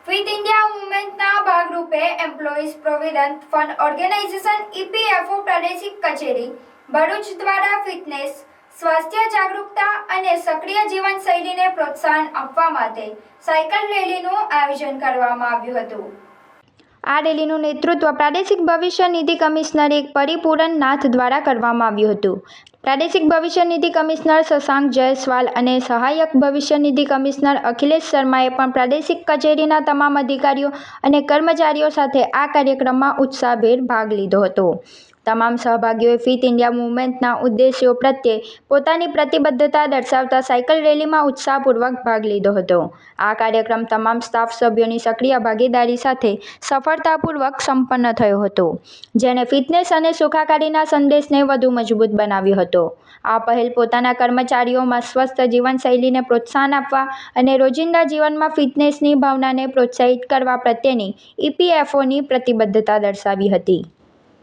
Fit India મુવમેન્ટના ભાગરૂપે Employees Provident Fund Organisation EPFO પ્રાદેશિક કચેરી ભરૂચ દ્વારા ફિટનેસ, સ્વાસ્થ્ય જાગૃતતા અને સક્રિય જીવનશૈલીને પ્રોત્સાહન આપવા માટે સાયકલ રેલીનું આયોજન કરવામાં આવ્યું હતું. આ રેલીનું નેતૃત્વ પ્રાદેશિક ભવિષ્ય નિધિ કમિશનર પરિપૂરણ નાથ દ્વારા કરવામાં આવ્યું હતું. પ્રાદેશિક ભવિષ્ય નિધિ કમિશનર શશાંક જયસ્વાલ અને સહાયક ભવિષ્ય નિધિ કમિશનર અખિલેશ શર્માએ પણ પ્રાદેશિક કચેરીના તમામ અધિકારીઓ અને કર્મચારીઓ સાથે આ કાર્યક્રમમાં ઉત્સાહભેર ભાગ લીધો હતો. તમામ સહભાગીઓએ ફિટ ઇન્ડિયા મુવમેન્ટના ઉદ્દેશ્યો પ્રત્યે પોતાની પ્રતિબદ્ધતા દર્શાવતા સાયકલ રેલીમાં ઉત્સાહપૂર્વક ભાગ લીધો હતો. આ કાર્યક્રમ તમામ સ્ટાફ સભ્યોની સક્રિય ભાગીદારી સાથે સફળતાપૂર્વક સંપન્ન થયો હતો, જેણે ફિટનેસ અને સુખાકારીના સંદેશને વધુ મજબૂત બનાવ્યો હતો. આ પહેલ પોતાના કર્મચારીઓમાં સ્વસ્થ જીવનશૈલીને પ્રોત્સાહન આપવા અને રોજિંદા જીવનમાં ફિટનેસની ભાવનાને પ્રોત્સાહિત કરવા પ્રત્યેની EPFOની પ્રતિબદ્ધતા દર્શાવી હતી.